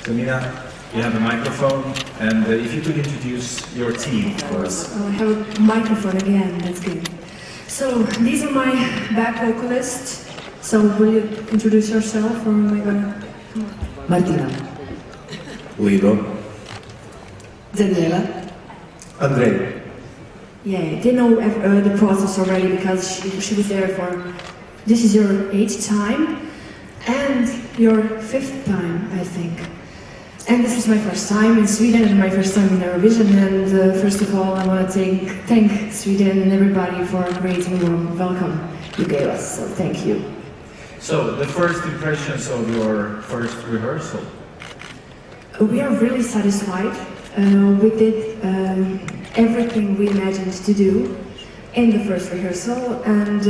So Nina, you have a microphone, and if you could introduce your team for us. Oh, I have a microphone again, that's good. So, these are my back vocalists. So, will you introduce yourself, or am I gonna... Martina, Guido. Daniela, Andrei. Yeah, they know the process already because she was there for... This is your 8th time, and your 5th time, I think. And this is my first time in Sweden and my first time in Eurovision, and first of all I want to thank Sweden and everybody for a great and warm welcome you gave us, so thank you. So, the first impressions of your first rehearsal? We are really satisfied. We did everything we imagined to do in the first rehearsal, and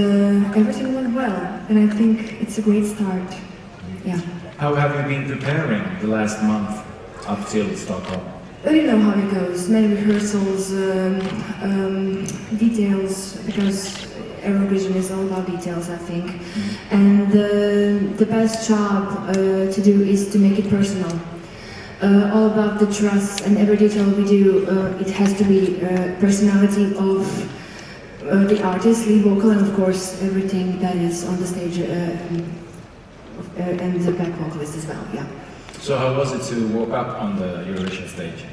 everything went well, and I think it's a great start. Yeah. How have you been preparing the last month up till Stockholm? Well, you know how it goes. Many rehearsals, details, because Eurovision is all about details, I think. And the best job to do is to make it personal. All about the trust, and every detail we do, it has to be personality of the artist, lead vocal, and of course everything that is on the stage. And the back vocalist as well, yeah. So how was it to walk up on the Eurovision stage?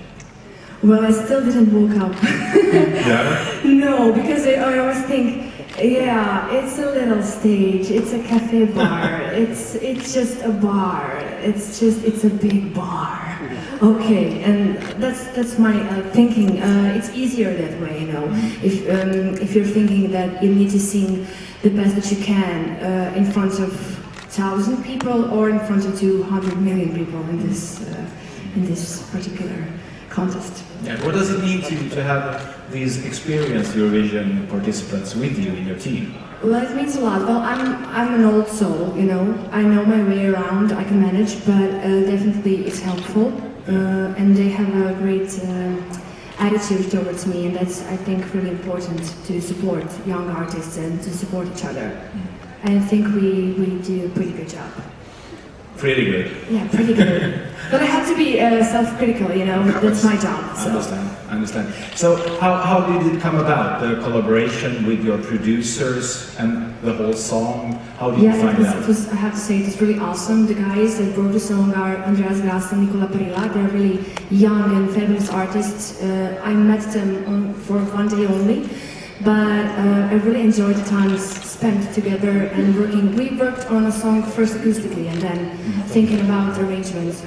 Well, I still didn't walk up. Yeah? No, because I always think, yeah, it's a little stage, it's a cafe bar, it's just a bar, it's a big bar. Okay, and that's my thinking. It's easier that way, you know. If you're thinking that you need to sing the best that you can in front of 1,000 people or in front of 200 million people in this particular contest. Yeah. What does it mean to have these experienced Eurovision participants with you in your team? Well, it means a lot. Well, I'm an old soul, you know. I know my way around, I can manage, but definitely it's helpful. And they have a great attitude towards me, and that's, I think, really important to support young artists and to support each other. I think we do a pretty good job. Pretty good. Yeah, pretty good. But I have to be self-critical, you know, that's my job. So. I understand. So how did it come about, the collaboration with your producers and the whole song? How did you find out? I have to say, it was really awesome. The guys that wrote the song are Andreas Grass and Nicola Perilla. They're really young and fabulous artists. I met them for one day only. But I really enjoyed the times spent together and working. We worked on a song first acoustically and then thinking about arrangements.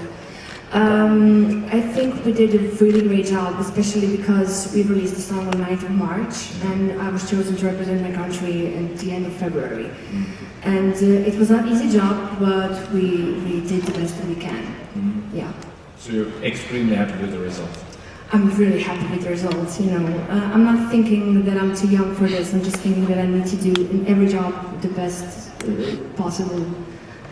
I think we did a really great job, especially because we released the song on 9th of March and I was chosen to represent my country at the end of February. And it was not an easy job, but we did the best that we can. Yeah. So you're extremely happy with the result? I'm really happy with the results, you know. I'm not thinking that I'm too young for this, I'm just thinking that I need to do in every job the best possible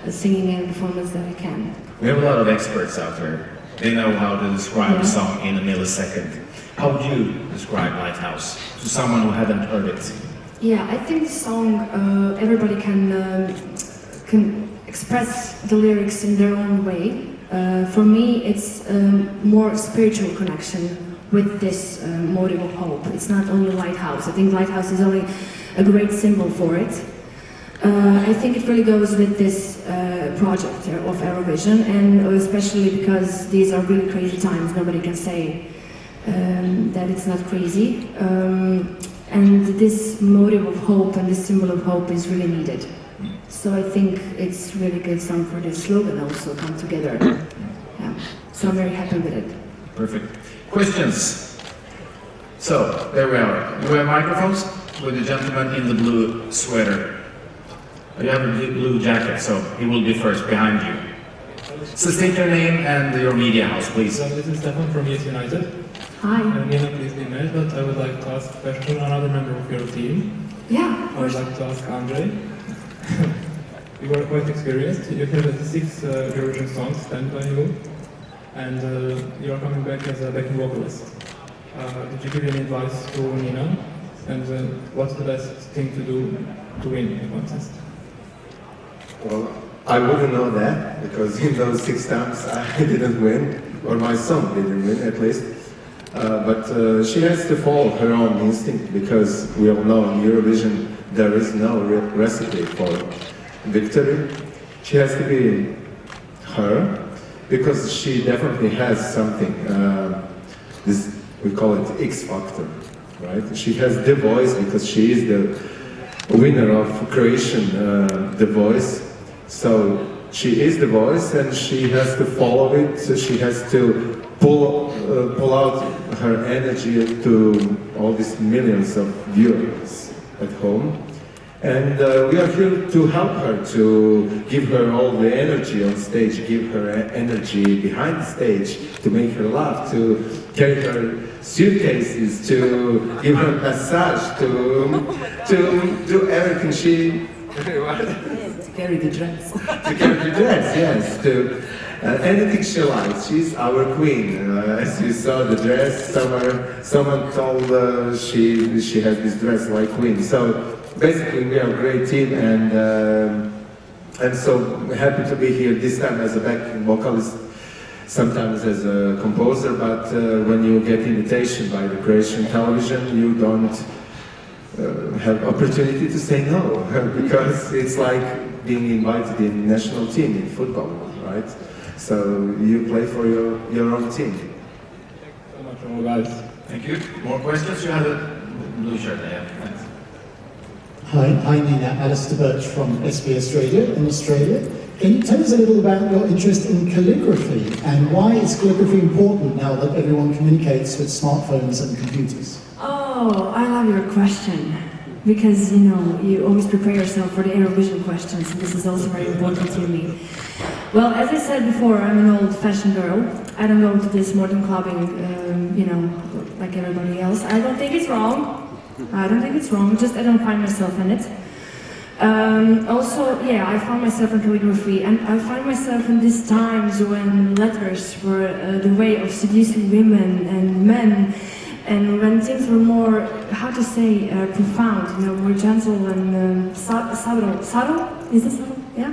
singing and performance that I can. We have a lot of experts out there. They know how to describe a song in a millisecond. How would you describe Lighthouse to someone who hadn't heard it? Yeah, I think the song, everybody can express the lyrics in their own way. For me, it's more spiritual connection with this motive of hope. It's not only Lighthouse. I think Lighthouse is only a great symbol for it. I think it really goes with this project of Eurovision, and especially because these are really crazy times. Nobody can say that it's not crazy. And this motive of hope and this symbol of hope is really needed. So I think it's really good song for this slogan also, come together. Yeah. So I'm very happy with it. Perfect. Questions? So, there we are. You have microphones with the gentleman in the blue sweater. You have a blue jacket, so he will be first behind you. So state your name and your media house, please. So this is Stefan from Yes United. Hi. Nina, please be made, but I would like to ask a question to another member of your team. Yeah, of I would course. like to ask Andrei. You are quite experienced. You have 6 Eurovision songs spent by you, and you are coming back as a backing vocalist. Did you give any advice to Nina? And what's the best thing to do to win a contest? Well, I wouldn't know that, because in those 6 times I didn't win, or my song didn't win at least. But she has to follow her own instinct, because we all know in Eurovision there is no recipe for victory. She has to be her, because she definitely has something, this, we call it X factor, right? She has the voice, because she is the winner of Croatian The Voice. So she is the voice, and she has to follow it. So she has to pull out her energy to all these millions of viewers at home. And we are here to help her, to give her all the energy on stage, give her energy behind the stage, to make her laugh, to carry her suitcases, to give her massage, to do everything she... To carry the dress. To carry the dress, yes. To anything she likes. She's our queen. As you saw the dress, someone told she has this dress like queen. So basically, we are a great team, and I'm so happy to be here this time as a backing vocalist, sometimes as a composer. But when you get invitation by the Croatian television, you don't have opportunity to say no, because it's like being invited in national team in football, right? So you play for your own team. Thank you so much, all guys. Thank you. More questions? You have a blue shirt there. Thanks. Hi, Nina. Alistair Birch from SBS Radio in Australia. Can you tell us a little about your interest in calligraphy, and why is calligraphy important now that everyone communicates with smartphones and computers? Oh, I love your question, because you always prepare yourself for the Eurovision questions, and this is also very important to me. Well, as I said before, I'm an old-fashioned girl. I don't go to this modern clubbing, like everybody else. I don't think it's wrong. Just I don't find myself in it. Also, yeah, I found myself in calligraphy, and I find myself in these times when letters were the way of seducing women and men. And when things were more, how to say, profound, more gentle and subtle. Subtle? Is it subtle? Yeah.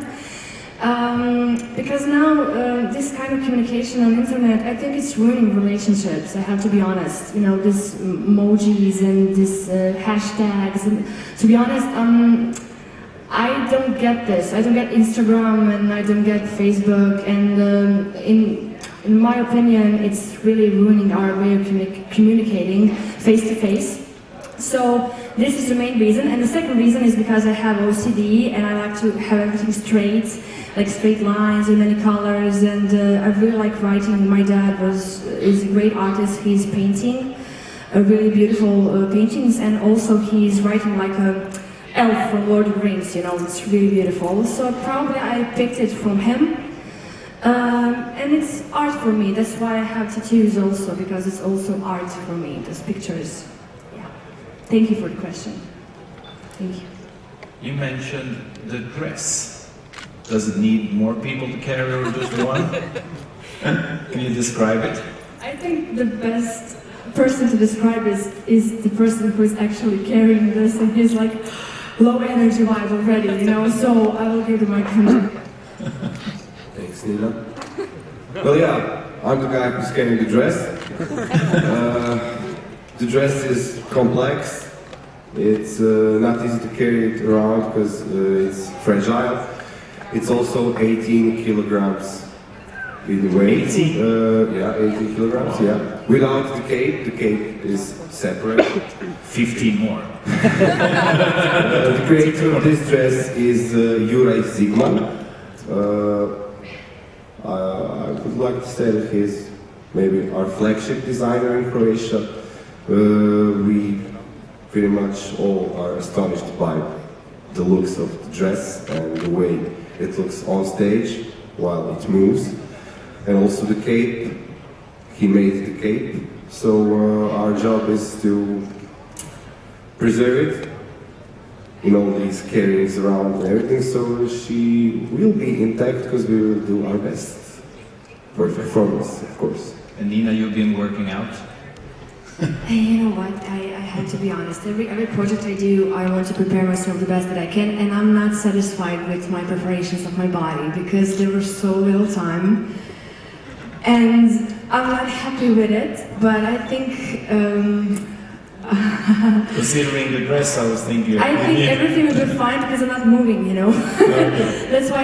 Because now this kind of communication on the internet, I think it's ruining relationships. I have to be honest. These emojis and these hashtags. And to be honest, I don't get this. I don't get Instagram, and I don't get Facebook. And in my opinion, it's really ruining our way of communicating face to face. So this is the main reason. And the second reason is because I have OCD, and I like to have everything straight, like straight lines and many colors. And I really like writing. My dad is a great artist. He's painting really beautiful paintings, and also he's writing like a elf from Lord of the Rings. It's really beautiful. So probably I picked it from him. And it's art for me. That's why I have tattoos also, because it's also art for me, those pictures. Yeah. Thank you for the question. Thank you. You mentioned the dress. Does it need more people to carry, or just one? Can you describe it? I think the best person to describe is the person who is actually carrying this, and he's like low energy vibe already, so I will give the microphone. Thanks, Nina. Well, yeah, I'm the guy who's carrying the dress. The dress is complex. It's not easy to carry it around because it's fragile. It's also 18 kilograms in weight. 18? Yeah, 18 kilograms, yeah. Without the cape is separate. 15 more. The creator of this dress is Juraj Zigman. I would like to say that he's maybe our flagship designer in Croatia. We pretty much all are astonished by the looks of the dress and the way it looks on stage while it moves. And also the cape, he made the cape. So our job is to preserve it in all these carryings around and everything, so she will be intact because we will do our best for the performance, of course. And Nina, you've been working out? Hey, you know what? I have to be honest. Every project I do, I want to prepare myself the best that I can, and I'm not satisfied with my preparations of my body because there was so little time, and I'm not happy with it. But I think. Considering the dress, I was thinking. I think everything will be fine because I'm not moving, you know. Okay. That's why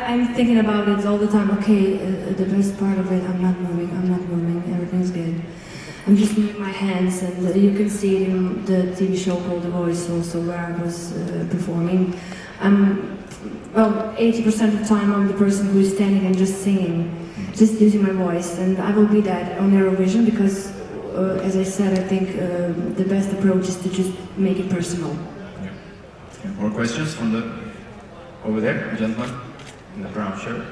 I'm thinking about it all the time. Okay, the best part of it, I'm not moving, everything's good. I'm just moving my hands, and you can see it in the TV show called The Voice also, where I was performing. Well, 80% of the time I'm the person who is standing and just singing, just using my voice, and I will be that on Eurovision because, as I said, I think the best approach is to just make it personal. Yeah. More questions from the over there, gentleman in the brown shirt.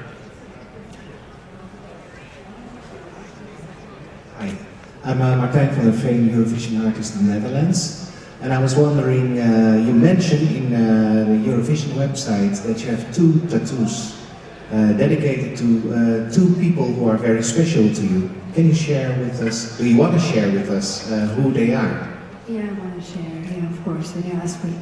Hi, I'm Martijn van der Veen, Eurovision artist in the Netherlands. And I was wondering, you mentioned in the Eurovision website that you have 2 tattoos dedicated to 2 people who are very special to you. Can you share with us, do you want to share with us who they are? Yeah, I want to share, yeah, of course, when you ask me.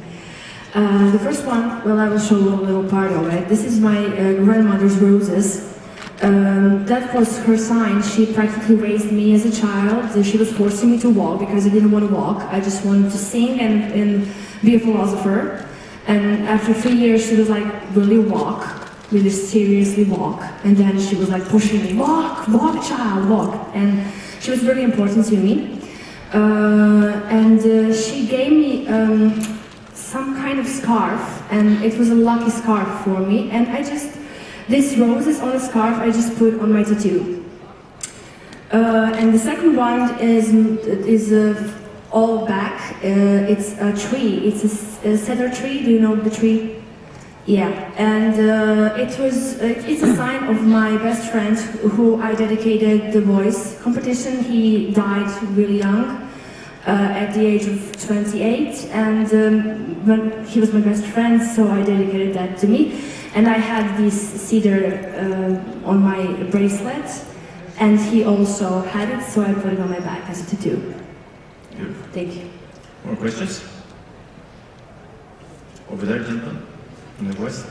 The first one, well, I will show you a little part of it. This is my grandmother's roses. That was her sign. She practically raised me as a child. She was forcing me to walk because I didn't want to walk. I just wanted to sing and be a philosopher. And after 3 years, she was like, really walk, really seriously walk. And then she was like pushing me, walk, child, walk. And she was really important to me. She gave me some kind of scarf, and it was a lucky scarf for me. And this roses on a scarf I just put on my tattoo. And the second one is all back. It's a tree. It's a cedar tree. Do you know the tree? Yeah. And it's a sign of my best friend who I dedicated the Voice competition. He died really young. At the age of 28, and when he was my best friend, so I dedicated that to me. And I had this cedar on my bracelet, and he also had it, so I put it on my back as a tattoo. Beautiful. Thank you. More questions? Over there, gentleman, in the west.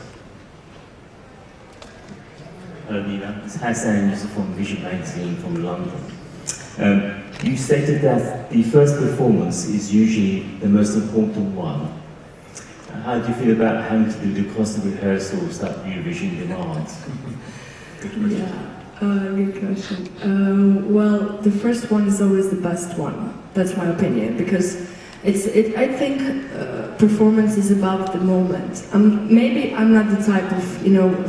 Hello, Nina. It's Hassan Yusuf from Vision Magazine from London. You stated that the first performance is usually the most important one. How do you feel about having to do the constant rehearsals that Eurovision demands? Good question. Well, the first one is always the best one. That's my opinion, because I think performance is about the moment. Maybe I'm not the type of,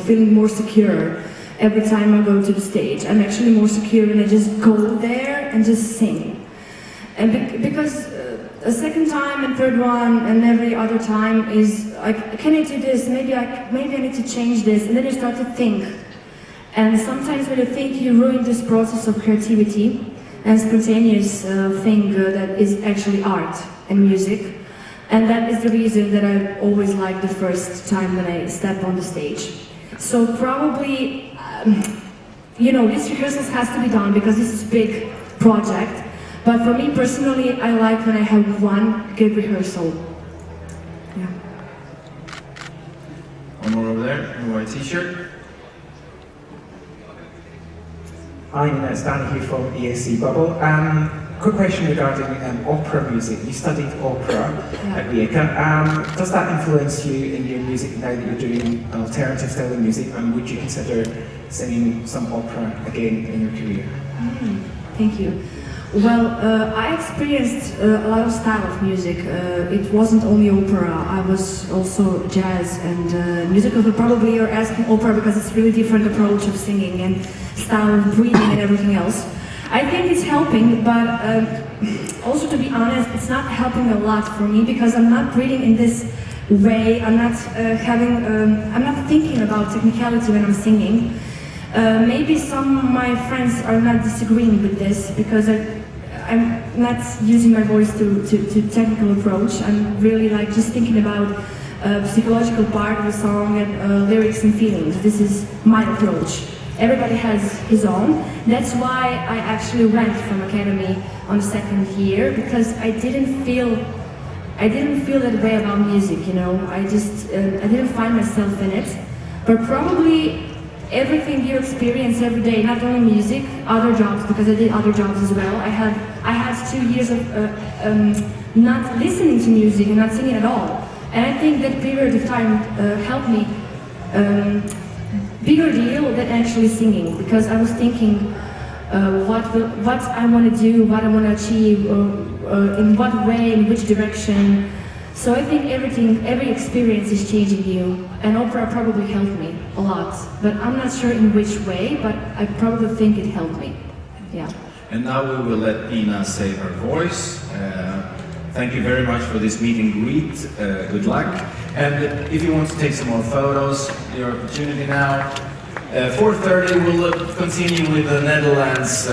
feeling more secure every time I go to the stage. I'm actually more secure when I just go there and just sing. And because a second time and third one and every other time is like, can I do this? Maybe I need to change this. And then you start to think. And sometimes when you think, you ruin this process of creativity and spontaneous thing that is actually art and music. And that is the reason that I always like the first time when I step on the stage. So probably, these rehearsals has to be done because this is a big project. But for me personally, I like when I have one good rehearsal. Yeah. One more over there, in a white t-shirt. Hi, it's Danny here from ESC Bubble. Quick question regarding opera music. You studied opera at Rijeka. Does that influence you in your music now that you're doing an alternative style of music? And would you consider singing some opera again in your career? Thank you. Well, I experienced a lot of style of music. It wasn't only opera. I was also jazz and musical. But probably you're asking opera because it's a really different approach of singing and style of breathing and everything else. I think it's helping, but also to be honest, it's not helping a lot for me because I'm not breathing in this way. I'm not I'm not thinking about technicality when I'm singing. Maybe some of my friends are not disagreeing with this because I'm not using my voice to technical approach. I'm really just thinking about psychological part of the song and lyrics and feelings. This is my approach. everybody has his own. That's why I actually went from academy on the second year, because I didn't feel that way about music, you know. I didn't find myself in it. But probably everything you experience every day, not only music, other jobs, because I did other jobs as well. I had 2 years of not listening to music and not singing at all. And I think that period of time helped me bigger deal than actually singing, because I was thinking what I want to do, what I want to achieve, in what way, in which direction. So I think every experience is changing you, and opera probably helped me a lot. But I'm not sure in which way, but I probably think it helped me. Yeah. And now we will let Ina say her voice. Thank you very much for this meet and greet. Good luck. And if you want to take some more photos, your opportunity now. 4:30 we'll continue with the Netherlands.